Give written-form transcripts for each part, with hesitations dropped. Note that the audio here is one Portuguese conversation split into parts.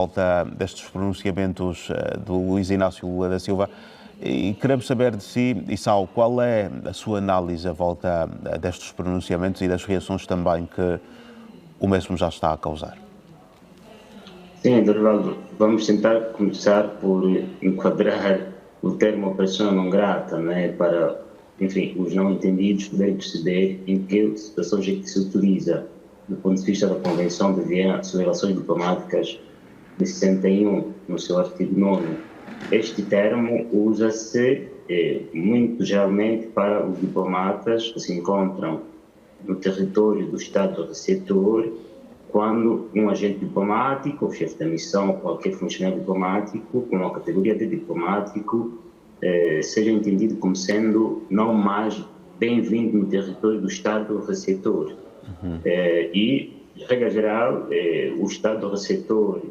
volta destes pronunciamentos do Luiz Inácio Lula da Silva e queremos saber de si, Issao, qual é a sua análise à volta destes pronunciamentos e das reações também que o mesmo já está a causar? Sim, Dorvaldo, vamos tentar começar por enquadrar o termo persona non grata, né, para, enfim, os não entendidos poderem perceber em que situações é que se utiliza do ponto de vista da Convenção de Viena sobre Relações Diplomáticas de 61, no seu artigo 9. Este termo usa-se muito geralmente para os diplomatas que se encontram no território do Estado receptor, quando um agente diplomático, o chefe da missão, qualquer funcionário diplomático, com a categoria de diplomático, seja entendido como sendo não mais bem-vindo no território do Estado receptor. E, de regra geral, o Estado receptor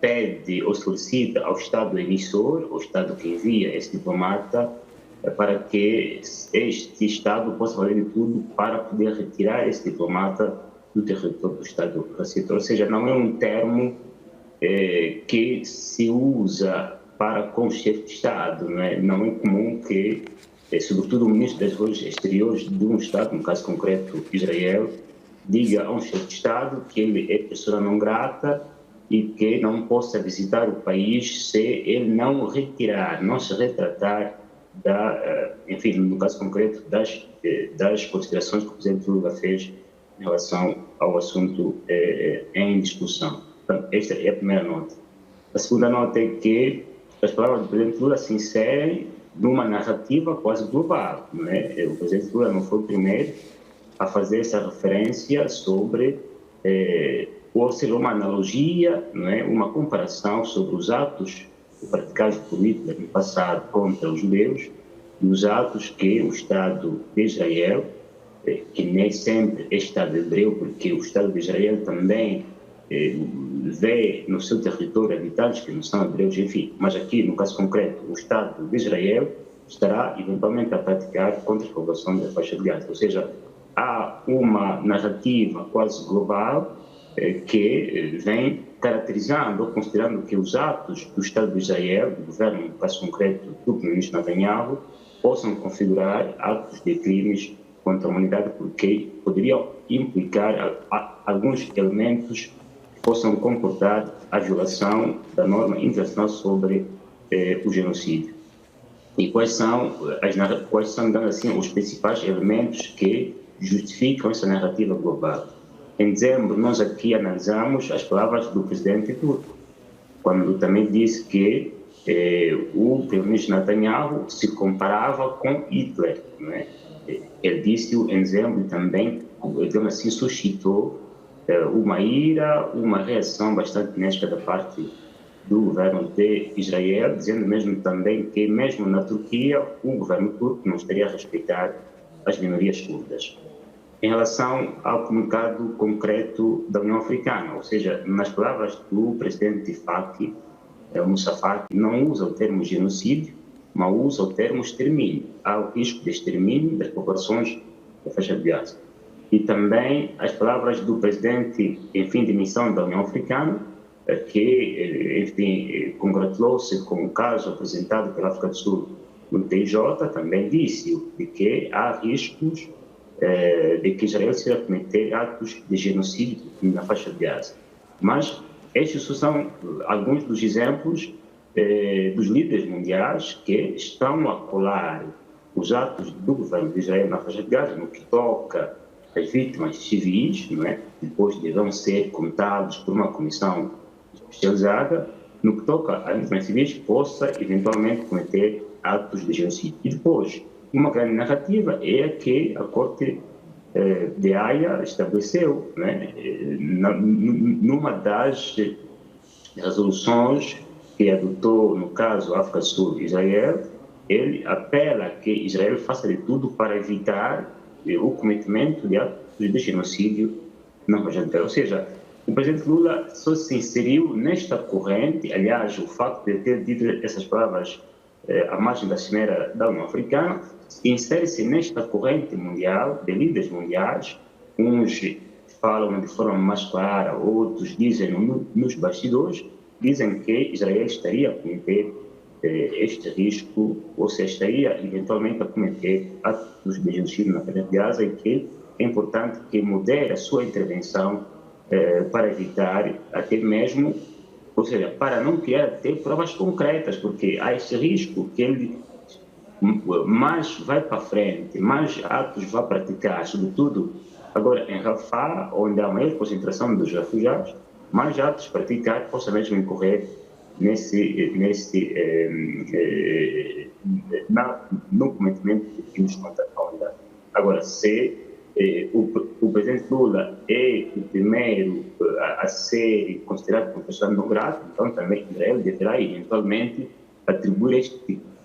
pede ou solicita ao Estado emissor, ao Estado que envia esse diplomata, para que este Estado possa fazer de tudo para poder retirar esse diplomata do território do Estado receptor. Ou seja, não é um termo que se usa para com o chefe de Estado. Não é comum que, sobretudo o ministro das Relações Exteriores de um Estado, no caso concreto Israel, diga a um chefe de Estado que ele é pessoa não grata e que não possa visitar o país se ele não retirar, não se retratar enfim, no caso concreto, das considerações que o presidente Lula fez em relação ao assunto em discussão. Portanto, esta é a primeira nota. A segunda nota é que as palavras do presidente Lula se inserem numa narrativa quase global. Não é? O presidente Lula não foi o primeiro a fazer essa referência sobre, ou seja, uma analogia, não é? Uma comparação sobre os atos praticados por Hitler no passado contra os judeus e os atos que o Estado de Israel, que nem sempre é Estado hebreu, porque o Estado de Israel também vê no seu território habitantes que não são hebreus, enfim, mas aqui, no caso concreto, o Estado de Israel estará eventualmente a praticar contra a população da faixa de Gaza. Ou seja, há uma narrativa quase global que vem caracterizando ou considerando que os atos do Estado de Israel, do governo, no caso concreto do primeiro-ministro Netanyahu, possam configurar atos de crimes contra a humanidade, porque poderiam implicar alguns elementos que possam comportar a violação da norma internacional sobre o genocídio. E quais são, dando assim, os principais elementos que justificam essa narrativa global? Em dezembro, nós aqui analisamos as palavras do presidente turco, quando também disse que o primeiro-ministro Netanyahu se comparava com Hitler. Não é? Ele disse-o em dezembro também, digamos assim, suscitou uma ira, uma reação bastante enérgica da parte do governo de Israel, dizendo mesmo também que, mesmo na Turquia, o governo turco não estaria a respeitar as minorias curdas. Em relação ao comunicado concreto da União Africana, ou seja, nas palavras do presidente Faki, Moussa Faki não usa o termo genocídio, mas usa o termo extermínio. Há o risco de extermínio das populações da faixa de Gaza. E também as palavras do presidente em fim de missão da União Africana, que, enfim, congratulou-se com o caso apresentado pela África do Sul no TJ, também disse de que há riscos de que Israel se irá cometer atos de genocídio na faixa de Gaza. Mas estes são alguns dos exemplos dos líderes mundiais que estão a colar os atos do governo de Israel na faixa de Gaza no que toca às vítimas civis, não é? Depois deverão ser contados por uma comissão especializada, no que toca às vítimas civis que possa eventualmente cometer atos de genocídio. E depois, uma grande narrativa é a que a Corte de Haia estabeleceu, né? Numa das resoluções que adotou, no caso, a África do Sul e Israel, ele apela a que Israel faça de tudo para evitar o cometimento de atos de genocídio na faixa de Gaza. Ou seja, o presidente Lula só se inseriu nesta corrente, aliás, o facto de ter dito essas palavras à margem da Cimeira da União Africana, insere-se nesta corrente mundial, de líderes mundiais, uns falam de forma mais clara, outros dizem nos bastidores, dizem que Israel estaria a cometer este risco, ou seja, estaria eventualmente a cometer atos de genocídio na faixa de Gaza e que é importante que modere a sua intervenção para evitar até mesmo, ou seja, para não criar até provas concretas, porque há esse risco que ele mais vai para frente, mais atos vai praticar, sobretudo agora em Rafah, onde há a maior concentração dos refugiados, mais atos praticar possa mesmo incorrer no cometimento de crimes contra a humanidade. Agora, se o presidente Lula é o primeiro a ser considerado como pessoa não grata, então também Israel deverá eventualmente atribuir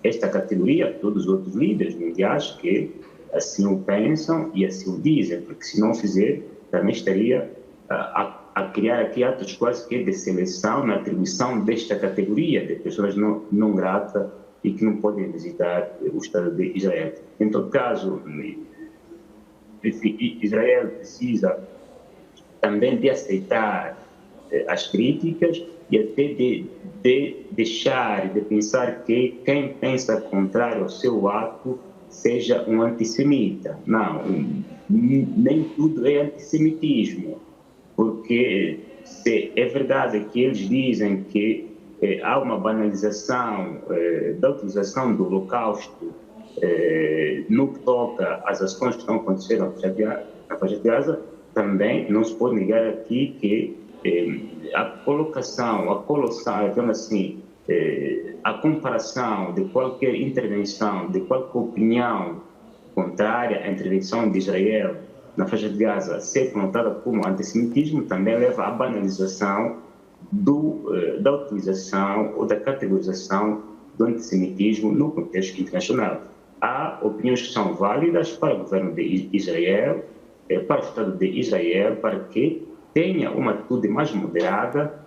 esta categoria a todos os outros líderes mundiais que assim o pensam e assim o dizem, porque se não fizer, também estaria a criar aqui atos quase que de seleção na atribuição desta categoria de pessoas não gratas e que não podem visitar o Estado de Israel. Em todo caso, Israel precisa também de aceitar as críticas e até de deixar de pensar que quem pensa contrário ao seu ato seja um antissemita. Não, nem tudo é antissemitismo, porque se é verdade que eles dizem que há uma banalização da utilização do Holocausto no que toca às ações que estão acontecendo na faixa de Gaza, também não se pode negar aqui que a colocação, digamos assim, a comparação de qualquer intervenção, de qualquer opinião contrária à intervenção de Israel na faixa de Gaza ser conotada como antissemitismo também leva à banalização da utilização ou da categorização do antissemitismo no contexto internacional. Há opiniões que são válidas para o governo de Israel, para o Estado de Israel, para que tenha uma atitude mais moderada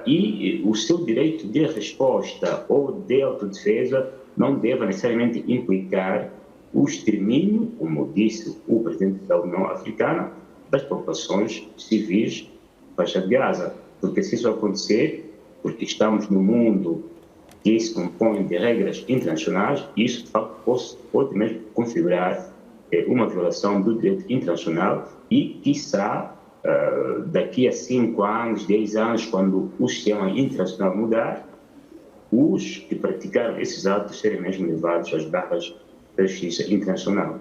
e o seu direito de resposta ou de autodefesa não deva necessariamente implicar o extermínio, como disse o presidente da União Africana, das populações civis da faixa de Gaza. Porque se isso acontecer, porque estamos num mundo que se compõe de regras internacionais, isso de facto pode mesmo configurar uma violação do direito internacional e, quiçá, daqui a 5 anos, 10 anos, quando o sistema internacional mudar, os que praticaram esses atos serem mesmo levados às barras da justiça internacional.